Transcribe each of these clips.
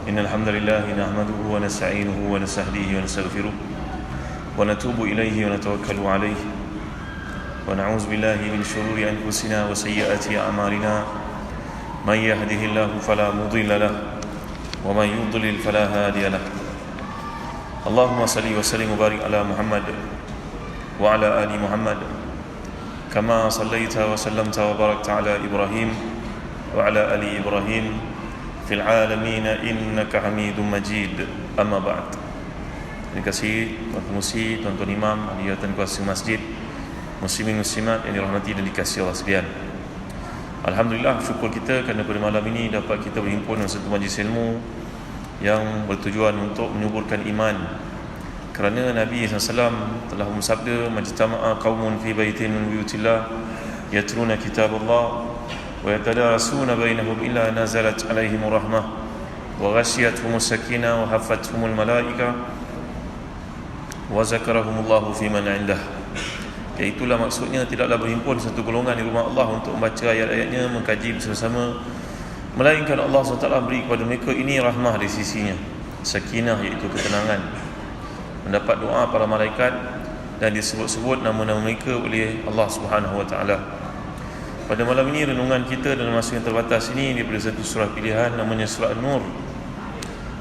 إن الحمد لله نحمده ونستعينه ونستهديه ونستغفره ونتوب إليه ونتوكل عليه ونعوذ بالله من شرور أنفسنا وسيئات أعمالنا من يهده الله فلا مضل له ومن يضلل فلا هادي له اللهم صل وسلم وبارك على محمد وعلى آل محمد كما صليت وسلمت وباركت على إبراهيم وعلى آل إبراهيم في العالمين إنك حميد مجيد أما بعد. Terima kasih Tuan Pengurusi, Tuan-Tuan Imam, ahli dan kuasa masjid, muslimin muslimat yang dirahmati dan dikasihi Allah sekalian. Alhamdulillah, syukur kita kerana pada malam ini dapat kita berhimpun dalam satu majlis ilmu yang bertujuan untuk menyuburkan iman. Kerana Nabi SAW telah bersabda, majtama'a qaumun fi baitin min buyutillah yatluna kitaballah wa yatadarasuna bainahum illa nazalat alaihimur rahmah wa ghashiyatuhumus sakinah wa haffathumul malaika wa zakarahumullahu fi man indah. Iaitulah maksudnya tidaklah berhimpun satu golongan di rumah Allah untuk membaca ayat-ayatnya, mengkaji bersama-sama, melainkan Allah SWT beri kepada mereka ini rahmah di sisinya, sakinah iaitu ketenangan, mendapat doa para malaikat dan disebut-sebut nama-nama mereka oleh Allah Subhanahu Wa Taala. Pada malam ini renungan kita dalam masa yang terbatas ini daripada satu surah pilihan namanya surah An-Nur.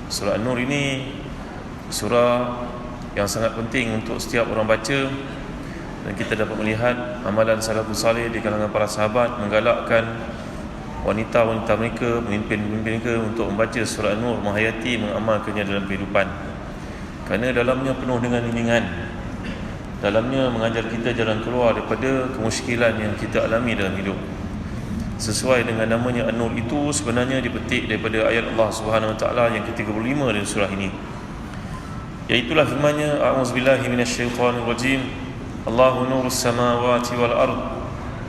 Surah An-Nur ini surah yang sangat penting untuk setiap orang baca, dan kita dapat melihat amalan salafus salih di kalangan para sahabat menggalakkan wanita-wanita mereka, pemimpin-pemimpin mereka untuk membaca surah An-Nur, menghayati, mengamalkannya dalam kehidupan. Kerana dalamnya penuh dengan bimbingan, dalamnya mengajar kita jalan keluar daripada kemusykilan yang kita alami dalam hidup. Sesuai dengan namanya An-Nur itu sebenarnya dipetik daripada ayat Allah Subhanahu Wa Taala yang ke-35 dalam surah ini. Iaitulah firman-Nya, a'udzubillahi minasyaitonir rajim. Allahu nurus samawati wal ard.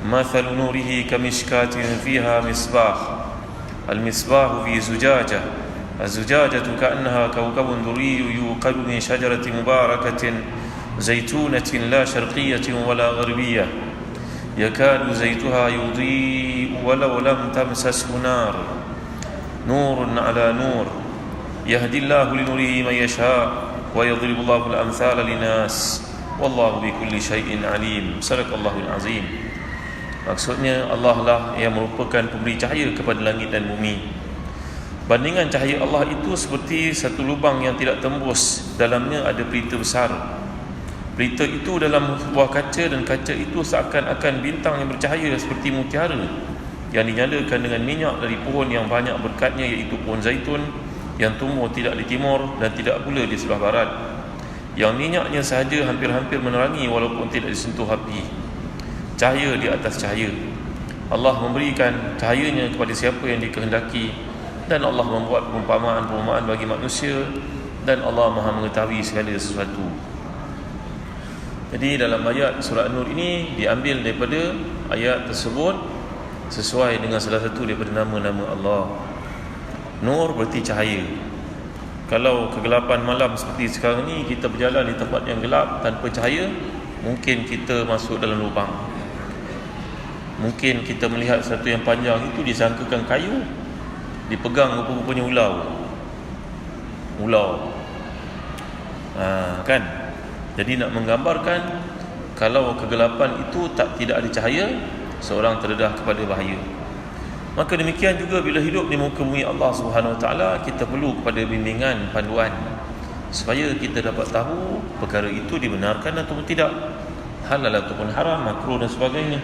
Mathalu nurihi kamishkatin fiha misbah. Al-misbahu fi zujajah. Az-zujajatu ka'annaha kawkabun durriyyu yuqadu min shajaratin mubarakatin zaitunatin la syarqiyyatin wala gharbiyyah. Yakadu zaituha yudhi'u walau lam tamsashu nar. Nurun 'ala nur. Yahdillahu linurihi man yasha' wa yadribullahu al-amthala linas wallahu bikulli syai'in alim. Sadaqallahul azim. Maksudnya Allah lah yang merupakan pemberi cahaya kepada langit dan bumi. Bandingan cahaya Allah itu seperti satu lubang yang tidak tembus, dalamnya ada pelita besar. Pelita itu dalam sebuah kaca, dan kaca itu seakan-akan bintang yang bercahaya seperti mutiara yang dinyalakan dengan minyak dari pohon yang banyak berkatnya, iaitu pohon zaitun yang tumbuh tidak di timur dan tidak pula di sebelah barat, yang minyaknya sahaja hampir-hampir menerangi walaupun tidak disentuh api. Cahaya di atas cahaya. Allah memberikan cahayanya kepada siapa yang dikehendaki, dan Allah membuat perumpamaan-perumpamaan bagi manusia, dan Allah Maha mengetahui segala sesuatu. Jadi dalam ayat surah An-Nur ini diambil daripada ayat tersebut sesuai dengan salah satu daripada nama-nama Allah. Nur berarti cahaya. Kalau kegelapan malam seperti sekarang ni, kita berjalan di tempat yang gelap tanpa cahaya, mungkin kita masuk dalam lubang. Mungkin kita melihat satu yang panjang itu disangkakan kayu, dipegang rupa-rupanya ulau. Kan? Jadi nak menggambarkan kalau kegelapan itu tidak ada cahaya, seorang terdedah kepada bahaya. Maka demikian juga bila hidup di muka bumi Allah Subhanahu Wa Taala, kita perlu kepada bimbingan, panduan, supaya kita dapat tahu perkara itu dibenarkan ataupun tidak, halal ataupun haram, makruh dan sebagainya.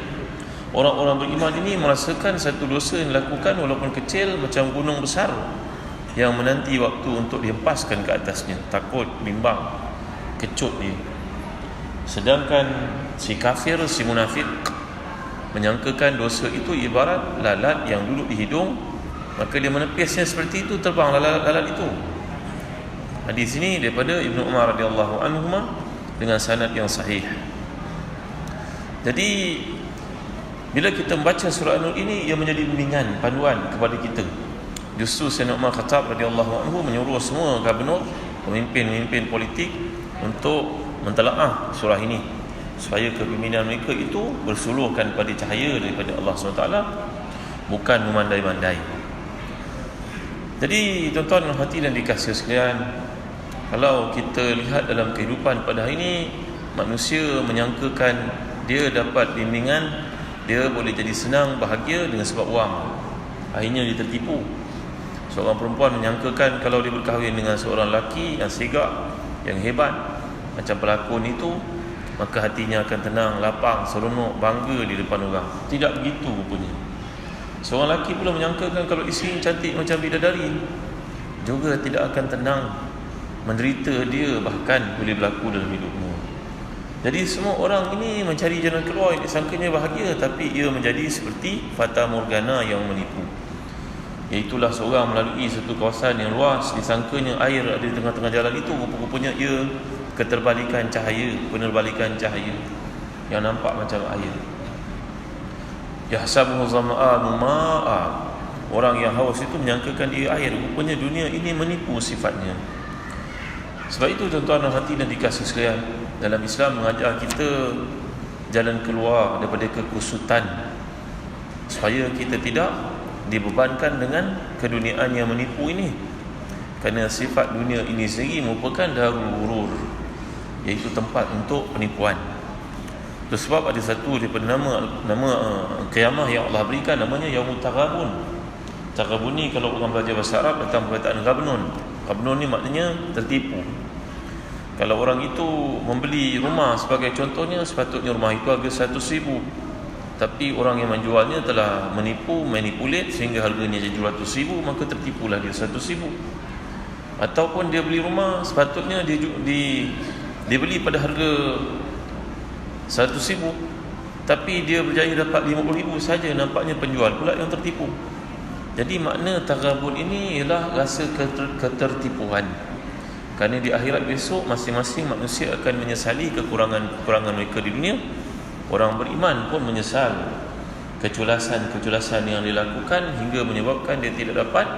Orang-orang beriman ini merasakan satu dosa yang dilakukan walaupun kecil macam gunung besar yang menanti waktu untuk dihempaskan ke atasnya. Takut, bimbang, kecut dia. Sedangkan si kafir, si munafik menyangkakan dosa itu ibarat lalat yang duduk di hidung, maka dia menepisnya seperti itu, terbang lalat itu. Hadis ini daripada Ibnu Umar radhiyallahu anhu dengan sanad yang sahih. Jadi bila kita membaca surah An-Nur ini, ia menjadi bimbingan, panduan kepada kita. Justru Sayyidina Umar Khattab radhiyallahu anhu menyuruh semua gubernur, pemimpin-pemimpin politik untuk mentelaah surah ini, supaya kepimpinan mereka itu bersuluhkan pada cahaya daripada Allah SWT, bukan memandai-mandai. Jadi tuan-tuan hati dan dikasihi sekalian, kalau kita lihat dalam kehidupan pada hari ini, manusia menyangkakan dia dapat bimbingan, dia boleh jadi senang, bahagia dengan sebab wang. Akhirnya dia tertipu. Seorang perempuan menyangkakan kalau dia berkahwin dengan seorang lelaki yang segak, yang hebat macam pelakon itu, maka hatinya akan tenang, lapang, seronok, bangga di depan orang. Tidak begitu rupanya. Seorang lelaki pula menyangkakan kalau isteri cantik macam bidadari, juga tidak akan tenang, menderita dia bahkan boleh berlaku dalam hidupmu. Jadi semua orang ini mencari jalan keluar, disangkanya bahagia, tapi ia menjadi seperti fata morgana yang menipu. Iaitulah seorang melalui satu kawasan yang luas, disangkanya air ada di tengah-tengah jalan itu, rupa-rupanya ia keterbalikan cahaya, penerbalikan cahaya yang nampak macam air. Yahsabuhu zama'anu ma'a. Orang yang haus itu menyangkakan dia air, rupanya dunia ini menipu sifatnya. Sebab itu tuan-tuan dan hati dan dikasihi sekalian, dalam Islam mengajar kita jalan keluar daripada kekusutan, supaya kita tidak dibebankan dengan keduniaan yang menipu ini. Kerana sifat dunia ini sendiri merupakan darul ghurur, iaitu tempat untuk penipuan. Itu sebab ada satu daripada nama kiamah yang Allah berikan, namanya Yaumut Taghabun. Taghabun ni kalau orang belajar bahasa Arab datang perkataan ghabnun. Ghabnun ni maknanya tertipu. Kalau orang itu membeli rumah sebagai contohnya, sepatutnya rumah itu harga 100,000, tapi orang yang menjualnya telah menipu, manipulate sehingga harganya jadi 200,000, maka tertipulah dia 100,000. Ataupun dia beli rumah, sepatutnya dia beli pada harga 100,000, tapi dia berjaya dapat 50,000 saja, nampaknya penjual pula yang tertipu. Jadi makna taghabun ini ialah rasa ketertipuan. Kerana di akhirat besok masing-masing manusia akan menyesali kekurangan mereka di dunia. Orang beriman pun menyesal keculasan yang dilakukan hingga menyebabkan dia tidak dapat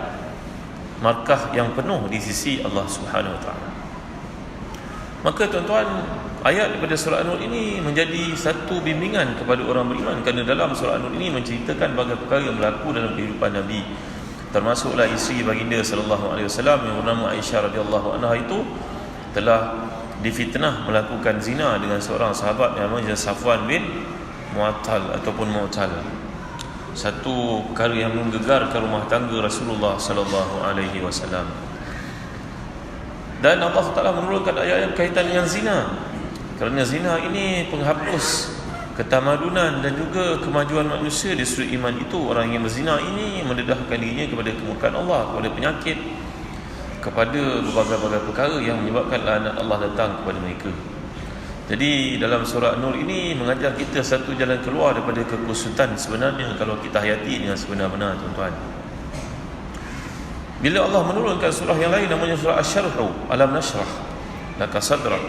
markah yang penuh di sisi Allah Subhanahu Wa Taala. Maka tuan-tuan, ayat daripada surah An-Nur ini menjadi satu bimbingan kepada orang beriman, kerana dalam surah An-Nur ini menceritakan berbagai perkara yang berlaku dalam kehidupan Nabi. Termasuklah isteri baginda sallallahu alaihi wasallam yang bernama Aisyah radhiyallahu anha itu telah difitnah melakukan zina dengan seorang sahabat yang namanya Safwan bin Mu'attal ataupun Mu'tal. Satu perkara yang menggegarkan rumah tangga Rasulullah sallallahu alaihi wasallam. Dan Allah Taala menurunkan ayat-ayat berkaitan dengan zina. Kerana zina ini penghapus ketamadunan dan juga kemajuan manusia di sudut iman itu. Orang yang berzina ini mendedahkan dirinya kepada kemurkaan Allah, kepada penyakit, kepada berbagai-bagai perkara yang menyebabkan laknat Allah datang kepada mereka. Jadi dalam surah An-Nur ini mengajar kita satu jalan keluar daripada kekusutan sebenarnya kalau kita hayati dengan sebenar-benar, tuan-tuan. Bila Allah menurunkan surah yang lain namanya surah Asy-Syarh, Alam Nashrah laka sadrak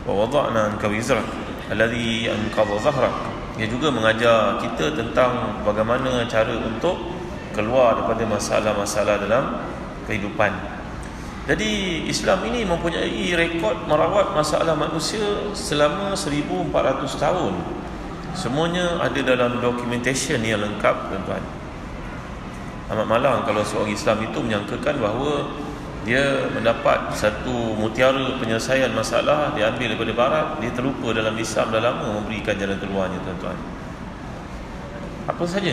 wa wada'na anka wizrak alladhi anqadha dhahrak. Dia juga mengajar kita tentang bagaimana cara untuk keluar daripada masalah-masalah dalam kehidupan. Jadi Islam ini mempunyai rekod merawat masalah manusia selama 1400 tahun. Semuanya ada dalam documentation yang lengkap, tuan-tuan. Amat malang kalau seorang Islam itu menyangkakan bahawa dia mendapat satu mutiara penyelesaian masalah, dia ambil daripada barat, dia terlupa dalam Islam dah lama memberikan jalan keluarnya, tuan-tuan. Apa saja.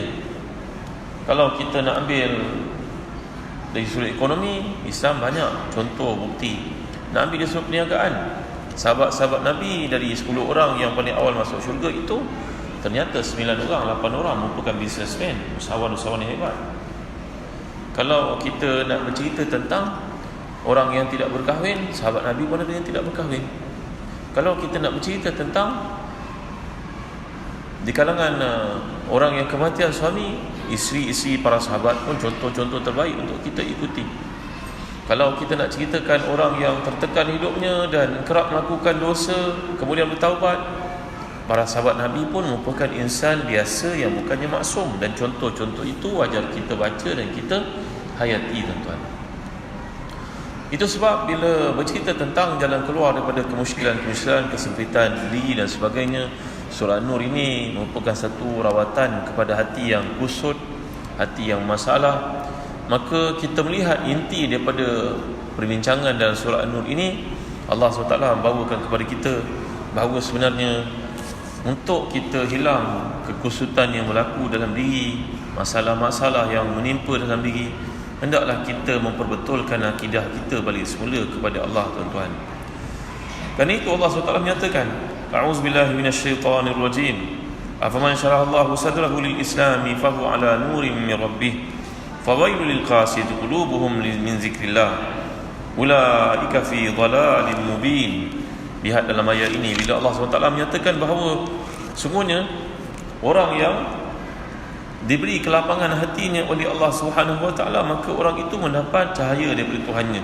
Kalau kita nak ambil dari sudut ekonomi, Islam banyak contoh bukti. Nak ambil dari sudut perniagaan, sahabat-sahabat Nabi dari 10 orang yang paling awal masuk syurga itu, ternyata 9 orang, 8 orang merupakan businessman, usahawan-usahawan yang hebat. Kalau kita nak bercerita tentang orang yang tidak berkahwin, sahabat Nabi pun ada yang tidak berkahwin. Kalau kita nak bercerita tentang di kalangan orang yang kematian suami, isteri-isteri para sahabat pun contoh-contoh terbaik untuk kita ikuti. Kalau kita nak ceritakan orang yang tertekan hidupnya dan kerap melakukan dosa kemudian bertaubat, para sahabat Nabi pun merupakan insan biasa yang bukannya maksum, dan contoh-contoh itu wajar kita baca dan kita hayati, tuan-tuan. Itu sebab bila bercerita tentang jalan keluar daripada kemusykilan-kemusykilan, kesempitan diri dan sebagainya, surah An-Nur ini merupakan satu rawatan kepada hati yang kusut, hati yang masalah. Maka kita melihat inti daripada perbincangan dalam surah An-Nur ini, Allah SWT membawakan kepada kita bahawa sebenarnya untuk kita hilang kekusutan yang berlaku dalam diri, masalah-masalah yang menimpa dalam diri, hendaklah kita memperbetulkan akidah kita balik semula kepada Allah, tuan-tuan. Kerana itu Allah SWT menyatakan, A'udzubillahi minasyaitanirrajim. Afaman syarahallahu sadrahu lil-islami fahuwa ala nurin min rabbih fawailul lil-qasiyati qulubuhum min zikrillah ulaika fi dhalalin mubin. Lihat dalam ayat ini, bila Allah SWT menyatakan bahawa sungguhnya orang yang diberi kelapangan hatinya oleh Allah SWT, maka orang itu mendapat cahaya daripada Tuhannya.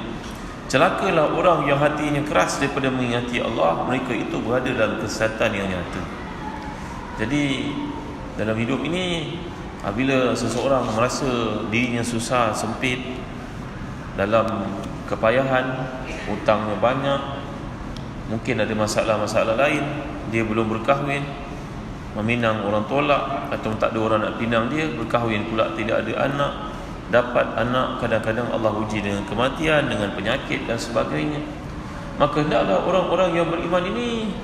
Celakalah orang yang hatinya keras daripada mengingati Allah, mereka itu berada dalam kesesatan yang nyata. Jadi dalam hidup ini, apabila seseorang merasa dirinya susah, sempit, dalam kepayahan, hutangnya banyak, mungkin ada masalah-masalah lain, dia belum berkahwin, meminang orang tolak, atau tak ada orang nak pinang dia, berkahwin pula tidak ada anak, dapat anak, kadang-kadang Allah uji dengan kematian, dengan penyakit dan sebagainya. Maka hendaklah orang-orang yang beriman ini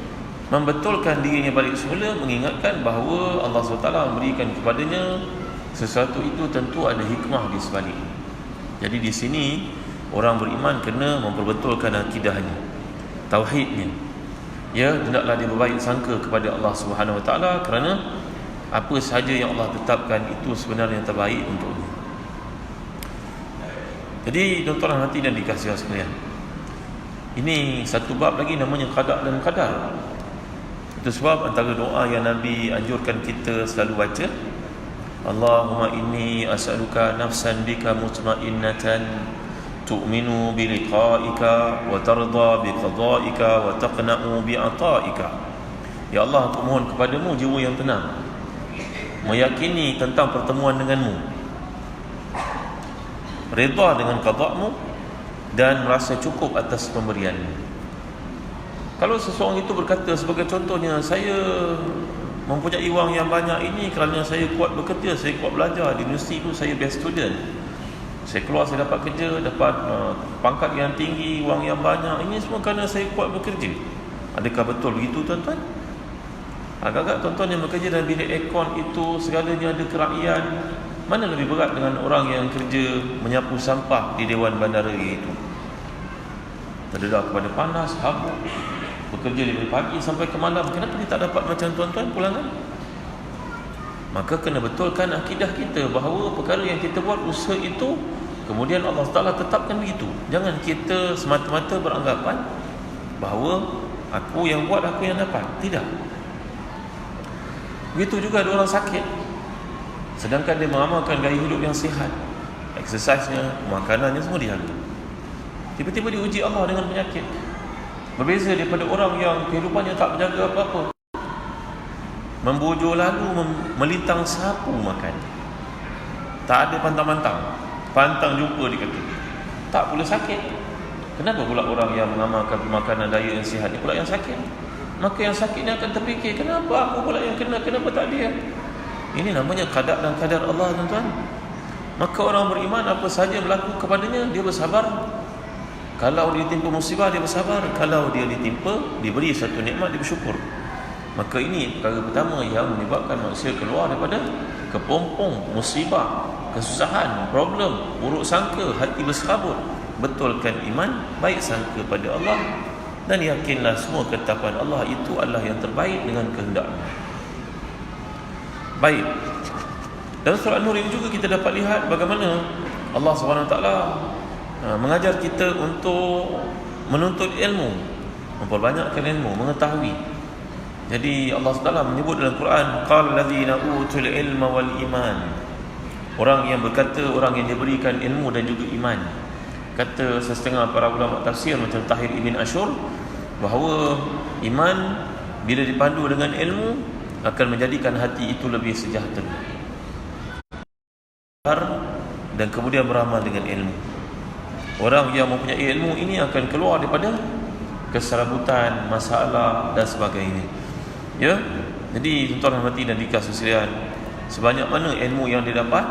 membetulkan dirinya balik semula, mengingatkan bahawa Allah SWT memberikan kepadanya sesuatu itu tentu ada hikmah di sebalik. Jadi di sini orang beriman kena memperbetulkan akidahnya, tauhidnya. Ya, hendaklah dia berbaik sangka kepada Allah Subhanahu Wa Taala, kerana apa sahaja yang Allah tetapkan itu sebenarnya yang terbaik untuknya. Jadi tuan-tuan hati dan dikasihi sekalian, ini satu bab lagi namanya qada dan qadar. Itu sebab antara doa yang Nabi anjurkan kita selalu baca, Allahumma inni as'aluka nafsan bika mutmainnatan tu'minu biliqa'ika wa tarda biqada'ika wa taqna'u bi'ata'ika. Ya Allah, aku mohon kepadamu jiwa yang tenang, meyakini tentang pertemuan denganmu, redha dengan qada'mu, dan merasa cukup atas pemberianmu. Kalau seseorang itu berkata, sebagai contohnya, saya mempunyai wang yang banyak ini kerana saya kuat bekerja, saya kuat belajar di universiti itu, saya best student, saya keluar, saya dapat kerja, dapat pangkat yang tinggi, wang yang banyak, ini semua kerana saya kuat bekerja. Adakah betul begitu, tuan-tuan? Agak-agak tuan-tuan yang bekerja dalam bilik aircon itu segalanya ada kerakyat, mana lebih berat dengan orang yang kerja menyapu sampah di Dewan Bandara itu? Terdedah kepada panas, habuk, bekerja dari pagi sampai ke malam. Kenapa dia tak dapat macam tuan-tuan pulangan? Maka kena betulkan akidah kita bahawa perkara yang kita buat, usaha itu, kemudian Allah Ta'ala tetapkan begitu. Jangan kita semata-mata beranggapan bahawa aku yang buat, aku yang dapat. Tidak. Begitu juga ada orang sakit, sedangkan dia mengamalkan gaya hidup yang sihat, exercise-nya, makanannya semua dijaga, tiba-tiba diuji Allah dengan penyakit. Berbeza daripada orang yang kehidupannya tak berjaga apa-apa, membujur lalu melintang sapu makan, tak ada pantang-pantang, pantang jumpa dia kata, tak pula sakit. Kenapa pula orang yang mengamalkan makanan daya yang sihat ni pula yang sakit? Maka yang sakit ni akan terfikir, kenapa aku pula yang kena, kenapa tak dia? Ini namanya qada dan qadar Allah, tuan-tuan. Maka orang beriman, apa sahaja berlaku kepadanya, dia bersabar. Kalau dia ditimpa musibah, dia bersabar. Kalau dia ditimpa, diberi satu nikmat, dia bersyukur. Maka ini perkara pertama yang menyebabkan manusia keluar daripada kepompong musibah, kesusahan, problem, buruk sangka, hati berserabut. Betulkan iman, baik sangka pada Allah, dan yakinlah semua ketetapan Allah itu adalah yang terbaik dengan kehendaknya. Baik. Dalam surah An-Nur ini juga kita dapat lihat bagaimana Allah SWT mengajar kita untuk menuntut ilmu, memperbanyakkan ilmu, mengetahui. Jadi Allah SWT menyebut dalam Quran, qala allazina utul ilma wal iman, orang yang berkata, orang yang diberikan ilmu dan juga iman. Kata setengah para ulama tafsir macam Tahir Ibn Ashur, bahawa iman bila dipandu dengan ilmu akan menjadikan hati itu lebih sejahtera, dan kemudian beramal dengan ilmu. Orang yang mempunyai ilmu ini akan keluar daripada keserabutan, masalah dan sebagainya. Ya, jadi tuan-tuan hati dan dikasih sekalian, sebanyak mana ilmu yang dia dapat,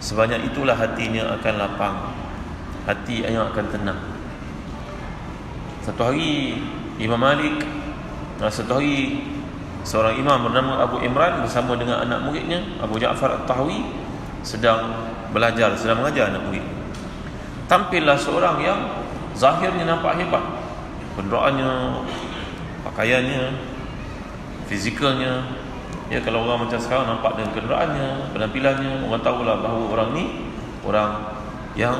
sebanyak itulah hatinya akan lapang, hati yang akan tenang. Satu hari seorang imam bernama Abu Imran bersama dengan anak muridnya Abu Ja'far At-Tahawi sedang mengajar anak murid. Tampillah seorang yang zahirnya nampak hebat, kenderaannya, pakaiannya, fizikalnya. Ya, kalau orang macam sekarang nampak dengan kenderaannya, penampilannya, orang tahulah bahawa orang ni orang yang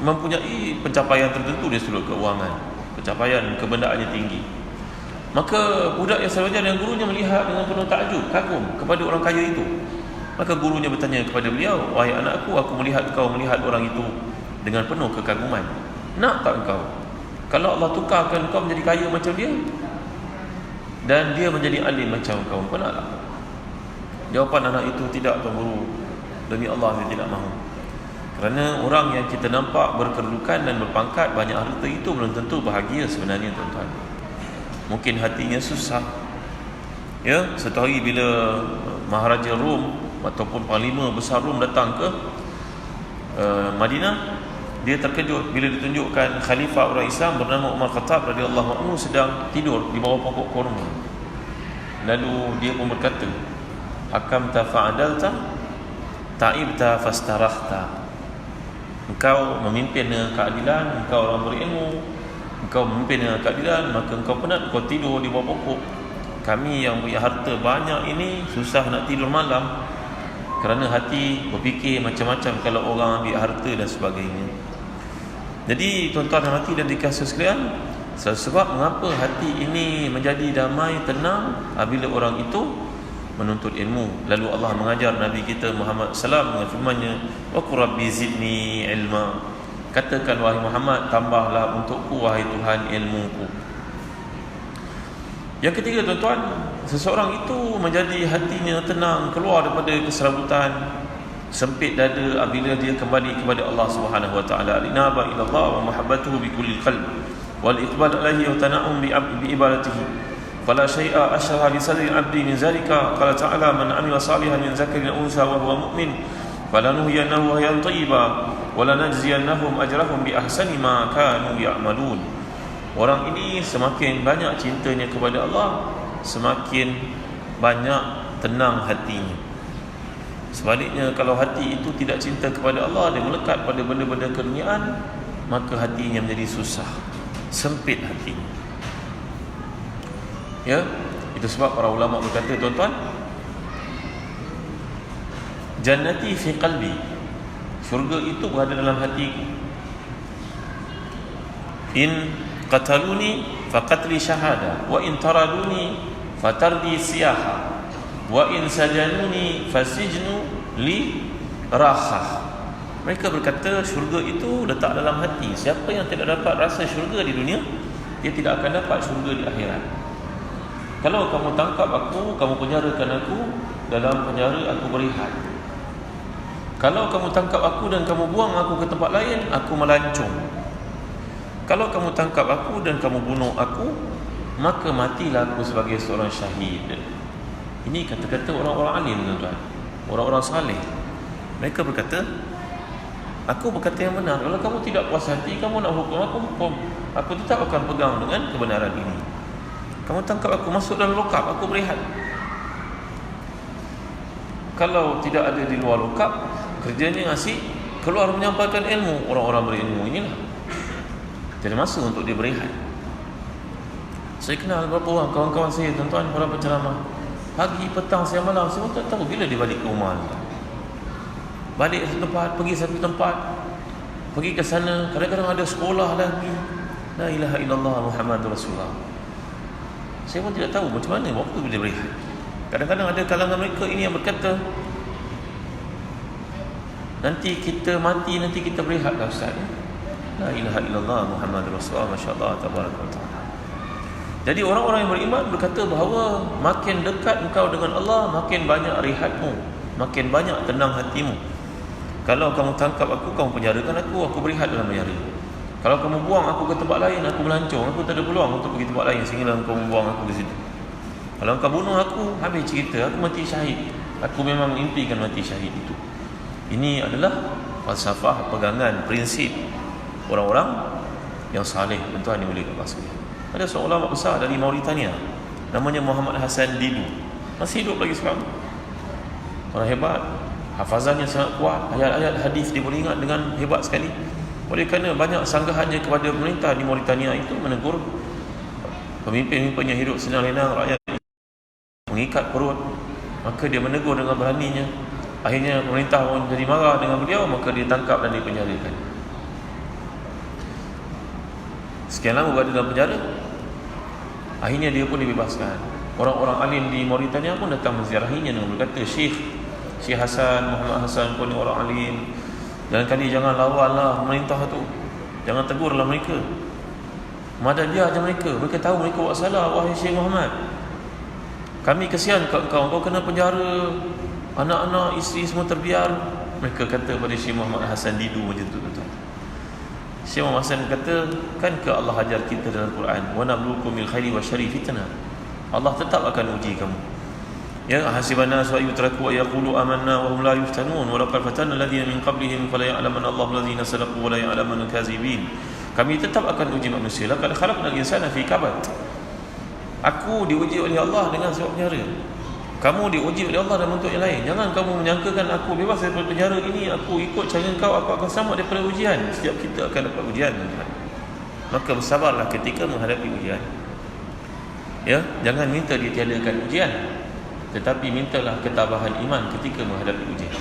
mempunyai pencapaian tertentu dari sudut keuangan, pencapaian kebendaannya tinggi. Maka budak yang selalu dengan gurunya melihat dengan penuh takjub, kagum kepada orang kaya itu. Maka gurunya bertanya kepada beliau, "Wahai anakku, aku melihat kau melihat orang itu dengan penuh kekaguman. Nak tak engkau kalau Allah tukarkan kau menjadi kaya macam dia dan dia menjadi alim macam kau, kau nak tak?" Jawapan anak itu, "Tidak, Tuan Guru. Demi Allah, saya tidak mahu." Kerana orang yang kita nampak berkedudukan dan berpangkat, banyak harta itu belum tentu bahagia sebenarnya, tuan-tuan. Mungkin hatinya susah. Ya, satu hari bila Maharaja Rom ataupun Panglima Besar Rom datang ke Madinah, dia terkejut bila ditunjukkan khalifah orang Islam bernama Umar Khattab radhiyallahu anhu sedang tidur di bawah pokok kurma. Lalu dia pun berkata, "Hakamta fa'adalta, ta'ibta fastarahta." Engkau memimpin dengan keadilan, engkau orang berilmu, engkau memimpin dengan keadilan, maka engkau penat, engkau tidur di bawah pokok. Kami yang punya harta banyak ini susah nak tidur malam kerana hati berfikir macam-macam kalau orang ambil harta dan sebagainya. Jadi tuan-tuan dan hati dan dikasih sekalian, sebab mengapa hati ini menjadi damai, tenang apabila orang itu menuntut ilmu. Lalu Allah mengajar Nabi kita Muhammad SAW dengan firman-Nya, "Wa qur rabbi zidni ilma." Katakan, wahai Muhammad, tambahlah untukku wahai Tuhan ilmuku. Yang ketiga, tuan-tuan, seseorang itu menjadi hatinya tenang, keluar daripada keserabutan, sempit dada apabila dia kembali kepada Allah Subhanahu wa taala. Inaba ila Allah wa mahabbatuhu bi kulli qalb wal iqbal alaihi wa tana'um bi ibadatihi. Fala syai'a asyara li sadri al-'abdi min zalika. Qala ta'ala, "Man 'amila salihan min zakarin aw unsa wa huwa mu'min falanuhyiyannahu hayatan thayyiba wa lanajziyannahum ajrahum bi ahsani ma kanu ya'malun." Orang ini semakin banyak cintanya kepada Allah, semakin banyak tenang hatinya. Sebaliknya, kalau hati itu tidak cinta kepada Allah, dia melekat pada benda-benda keduniaan, maka hatinya menjadi susah, sempit hatinya. Ya, itu sebab para ulama berkata, tuan-tuan, jannati fi qalbi, syurga itu berada dalam hatiku. In qataluni faqatli syahada wa in taraduni fatardi siyaha wa in sajanuni fasijnu li rakhah. Mereka berkata syurga itu letak dalam hati. Siapa yang tidak dapat rasa syurga di dunia, dia tidak akan dapat syurga di akhirat. Kalau kamu tangkap aku, kamu penjarakan aku, dalam penjara aku berehat. Kalau kamu tangkap aku dan kamu buang aku ke tempat lain, aku melancong. Kalau kamu tangkap aku dan kamu bunuh aku, maka matilah aku sebagai seorang syahid. Ini kata-kata orang-orang alim, tuan-tuan, orang-orang saleh. Mereka berkata, aku berkata yang benar. Kalau kamu tidak puas hati, kamu nak hukum aku, hukum. Aku tetap akan pegang dengan kebenaran ini. Kamu tangkap aku, masuk dalam lokap, aku berehat. Kalau tidak ada di luar lokap, kerjanya asyik keluar menyampaikan ilmu. Orang-orang berilmu inilah jadi masa untuk dia berehat. Saya kenal beberapa orang kawan-kawan saya, tuan-tuan, para penceramah, pagi, petang, siang, malam, saya tak tahu bila dia balik ke rumah. Balik satu tempat, pergi satu tempat, pergi ke sana, kadang-kadang ada sekolah lagi. La ilaha illallah Muhammadur Rasulullah. Saya pun tidak tahu macam mana waktu dia berehat. Kadang-kadang ada kalangan mereka ini yang berkata, nanti kita mati, nanti kita berehat dah, Ustaz. La ilaha illallah Muhammadur Rasulullah. Masya-Allah, tabarakallah. Jadi orang-orang yang beriman berkata bahawa makin dekat engkau dengan Allah, makin banyak rehatmu, makin banyak tenang hatimu. Kalau kamu tangkap aku, kamu penjarakan aku berehat dalam penjara. Kalau kamu buang aku ke tempat lain, aku melancong, aku tak ada peluang untuk pergi tempat lain sehingga kau buang aku ke situ. Kalau kau bunuh aku, habis cerita, aku mati syahid. Aku memang impikan mati syahid itu. Ini adalah falsafah, pegangan, prinsip orang-orang yang saleh. Tuan yang mulia Allah sekalian. Ada seorang ulama besar dari Mauritania, namanya Muhammad Hassan Didu. Masih hidup lagi sekarang. Orang hebat, hafazannya sangat kuat, ayat-ayat hadis dia boleh ingat dengan hebat sekali. Oleh kerana banyak sanggahannya kepada pemerintah di Mauritania itu menegur pemimpin-pemimpin yang hidup senang-lenang, rakyat mengikat perut, maka dia menegur dengan beraninya. Akhirnya pemerintah pun jadi marah dengan beliau, maka dia tangkap dan dipenjarakan. Sekian lama berada dalam penjara, akhirnya dia pun dibebaskan. Orang-orang alim di Mauritania pun datang menziarahinya dengan berkata, Syekh Hasan, Muhammad Hassan pun orang alim, jangan kali jangan lawanlah pemerintah tu, jangan tegurlah mereka, madad dia aja mereka tahu mereka buat salah. Wahai Syekh Muhammad, kami kesian kat kau kena penjara, anak-anak, isteri semua terbiar. Mereka kata pada Syekh Muhammad Hassan Didu macam tu. Syekh Muhammad Hassan kata, kan ke Allah ajar kita dalam Quran, wa nabluukum bil khairi wasyarri fitnah. Allah tetap akan uji kamu. Ya, hasiban nas wa yutraku wa yaqulu amanna wa hum la yuftanun wa laqad fatanna alladhina min qablihim fala ya'lamanna Allahu alladhina sadaqu wa la ya'lamanna al-kazibin. Kami tetap akan uji manusia. Laqad khalaqnal insana fi kabad. Aku diuji oleh Allah dengan sebab penjara. Kamu diuji oleh Allah dalam bentuk yang lain. Jangan kamu menyangkakan aku bebas daripada penjara ini, aku ikut cara kau, aku akan selamat daripada ujian. Setiap kita akan dapat ujian. Maka bersabarlah ketika menghadapi ujian. Ya, jangan minta ditiadakan ujian, tetapi mintalah ketabahan iman ketika menghadapi ujian.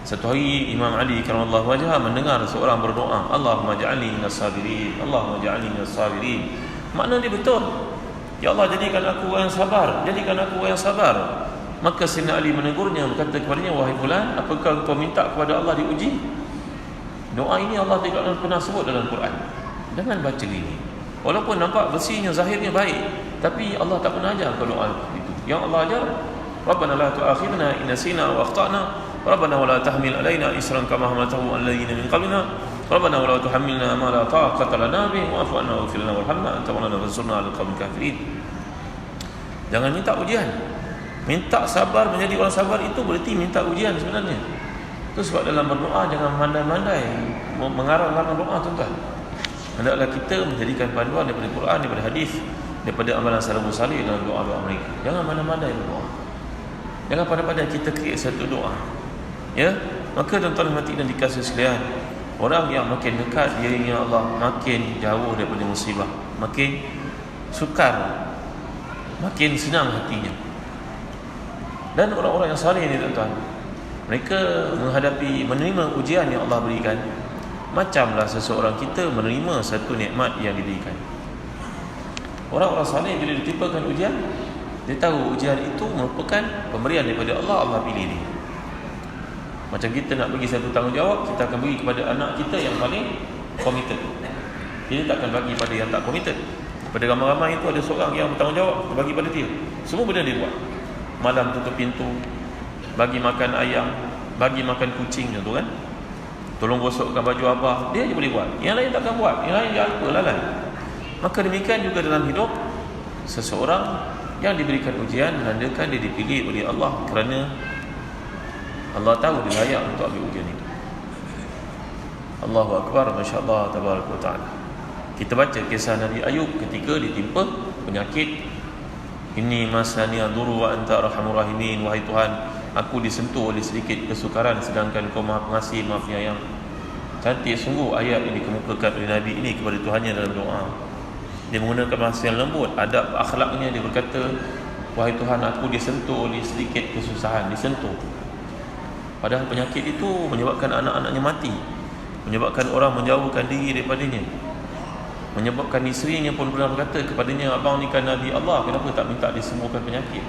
Satu hari Imam Ali karramallahu wajhah mendengar seorang berdoa, Allahumma ja'alni minas sabirin, Allahumma ja'alni minas sabirin. Makna dia betul. Ya Allah, jadikan aku orang yang sabar, jadikan aku orang yang sabar. Maka Sayyidina Ali menegurnya, berkata kepadanya, wahai fulan, apakah kau minta kepada Allah diuji? Doa ini Allah tidak pernah sebut dalam Quran. Jangan baca ini. Walaupun nampak bersihnya, zahirnya baik, tapi Allah tak pernah ajar kalau doa itu. Yang Allah ajar, Rabbana la tu'akhidna in nasina wa akhtana, Rabbana wa la tahmil alaina isran kama hamaltahu alladhina min qablina, Rabbana wa la tuhammilna ma la taqata lana bihi wa'fu 'anna waghfir lana warhamna anta maulana fansurna 'alal qawmil kafirin. Jangan minta ujian. Minta sabar, menjadi orang sabar itu berarti minta ujian sebenarnya. Itu sebab dalam berdoa jangan mandai-mandai mengarang-arang doa, tuan-tuan. Hendaklah kita menjadikan panduan daripada Quran, daripada hadis, daripada amalan salafus salih dalam doa-doa mereka. Jangan mandai-mandai berdoa. Jangan pandai-pandai kita create satu doa. Ya, maka tuan-tuan mati dan dikasih sekalian, orang yang makin dekat dirinya Allah, makin jauh daripada musibah, makin sukar, makin senang hatinya. Dan orang-orang yang saleh ni tuan-tuan, mereka menerima ujian yang Allah berikan macamlah seseorang kita menerima satu nikmat yang diberikan. Orang-orang saleh bila ditimpakan ujian, dia tahu ujian itu merupakan pemberian daripada Allah, Allah pilih dia. Macam kita nak bagi satu tanggungjawab, kita akan bagi kepada anak kita yang paling committed. Kita tak akan bagi pada yang tak committed. Pada ramai-ramai itu ada seorang yang bertanggungjawab, kita bagi pada dia. Semua benda dia buat. Malam tutup pintu, bagi makan ayam, bagi makan kucing, contoh kan. Tolong gosokkan baju abah, dia je boleh buat. Yang lain takkan buat, yang lain dia alpa, lalai. Maka demikian juga dalam hidup, seseorang yang diberikan ujian menandakan dia dipilih oleh Allah kerana Allah tahu dia layak untuk ambil ujian itu. Allahu Akbar, Masya Allah, Tabaraka wa Ta'ala. Kita baca kisah Nabi Ayub ketika ditimpa penyakit. Ini masani aduru wa anta arhamur rahimin. Wahai Tuhan, aku disentuh oleh sedikit kesukaran, sedangkan Kau Maha Pengasih, Maha Penyayang. Cantik sungguh ayat yang dikemukakan oleh Nabi ini kepada Tuhannya dalam doa. Dia menggunakan bahasa yang lembut, adab akhlaknya. Dia berkata, wahai Tuhan, aku disentuh oleh sedikit kesusahan. Disentuh. Padahal penyakit itu menyebabkan anak-anaknya mati, menyebabkan orang menjauhkan diri daripadanya, menyebabkan isterinya pun pernah berkata kepadanya, abang ni kan Nabi Allah, kenapa tak minta disembuhkan penyakit?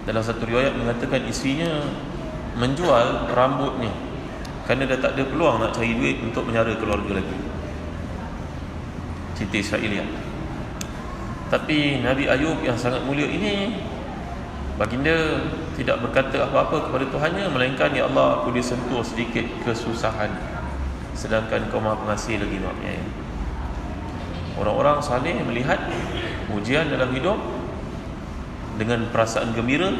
Dalam satu riwayat mengatakan isterinya menjual rambutnya kerana dah tak ada peluang nak cari duit untuk menyara keluarga lagi. Cerita Israeliat. Tapi Nabi Ayub yang sangat mulia ini, baginda tidak berkata apa-apa kepada Tuhannya, melainkan, ya Allah, aku disentuh sedikit kesusahan, sedangkan Kau Maha Pengasih lagi Maha Penyayang. Orang-orang saleh melihat ujian dalam hidup dengan perasaan gembira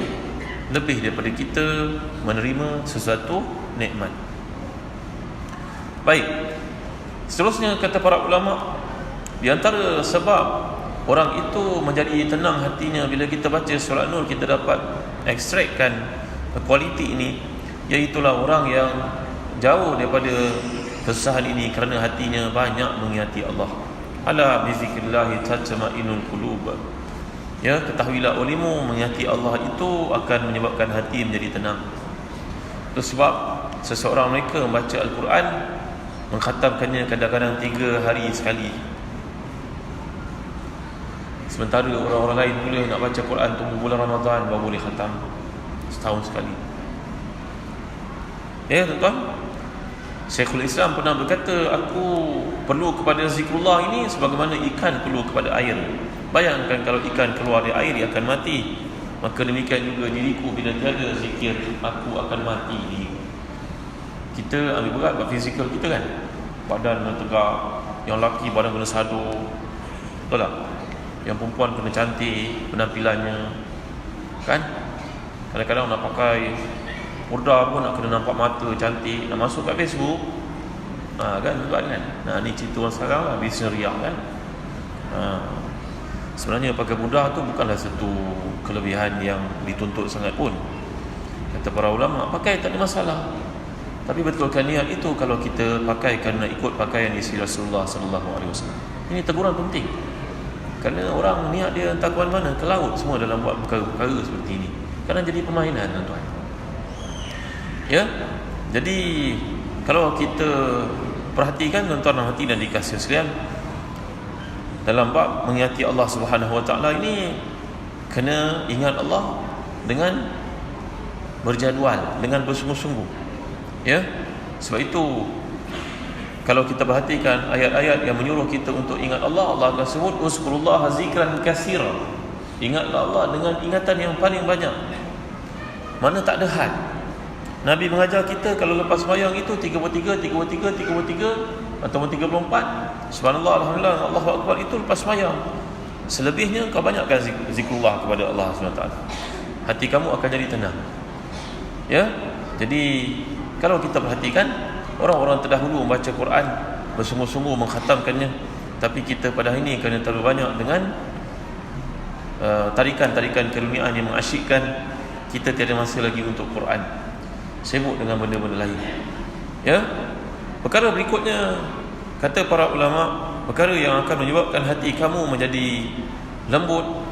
lebih daripada kita menerima sesuatu nikmat. Baik, seterusnya kata para ulama, di antara sebab orang itu menjadi tenang hatinya bila kita baca surah Nur, kita dapat ekstrakkan kualiti ini, iaitulah orang yang jauh daripada kesusahan ini kerana hatinya banyak mengingati Allah. Ala bizikrillah tatma'innul qulub. Ya, ketahuilah olehmu, mengingati Allah itu akan menyebabkan hati menjadi tenang. Itu sebab seseorang mereka membaca Al-Quran, mengkhatamkannya kadang-kadang 3 hari sekali. Sementara orang-orang lain boleh nak baca Quran tunggu bulan Ramadan baru boleh khatam, setahun sekali. Ya tuan-tuan, Syekhul Islam pernah berkata, aku perlu kepada zikrullah ini sebagaimana ikan perlu kepada air. Bayangkan kalau ikan keluar dari air, dia akan mati. Maka demikian juga diriku, bila tiada zikir, aku akan mati. Kita ambil berat buat fizikal kita kan, badan kena tegak, yang lelaki badan kena sadu, betul tak? Yang perempuan kena cantik penampilannya kan. Kadang-kadang nak pakai burda pun nak kena nampak mata cantik, nak masuk kat Facebook kan, tuan kan. Ni cerita orang sekarang lah, bisnes riak kan. Sebenarnya pakai burda tu bukanlah satu kelebihan yang dituntut sangat pun. Kata para ulama, pakai tak ada masalah. Tapi betulkan niat itu kalau kita pakai kerana ikut pakaian isteri Rasulullah sallallahu alaihi wasallam. Ini teguran penting. Kerana orang niat dia entah ke mana, ke laut semua dalam buat perkara-perkara seperti ini. Kerana jadi permainan tuan-tuan. Ya. Jadi kalau kita perhatikan tuan-tuan hati dan dikasih sekalian, dalam bab mengingati Allah Subhanahu wa taala ini kena ingat Allah dengan berjadual, dengan bersungguh-sungguh. Ya, sebab itu kalau kita perhatikan ayat-ayat yang menyuruh kita untuk ingat Allah, Allah akan sebut uzkurullaha zikran katsira. Ingatlah Allah dengan ingatan yang paling banyak. Mana tak ada had. Nabi mengajar kita kalau lepas sembahyang itu 33 ataupun 34 subhanallah, alhamdulillah, Allahu akbar, itu lepas sembahyang. Selebihnya kau banyakkan zikrullah kepada Allah SWT. Hati kamu akan jadi tenang. Ya. Jadi kalau kita perhatikan, orang-orang terdahulu membaca Quran bersungguh-sungguh mengkhatamkannya, tapi kita pada hari ini kerana terlalu banyak dengan tarikan-tarikan keruniaan yang mengasyikkan, kita tiada masa lagi untuk Quran, sibuk dengan benda-benda lain. Ya. Perkara berikutnya, kata para ulama, perkara yang akan menyebabkan hati kamu menjadi lembut,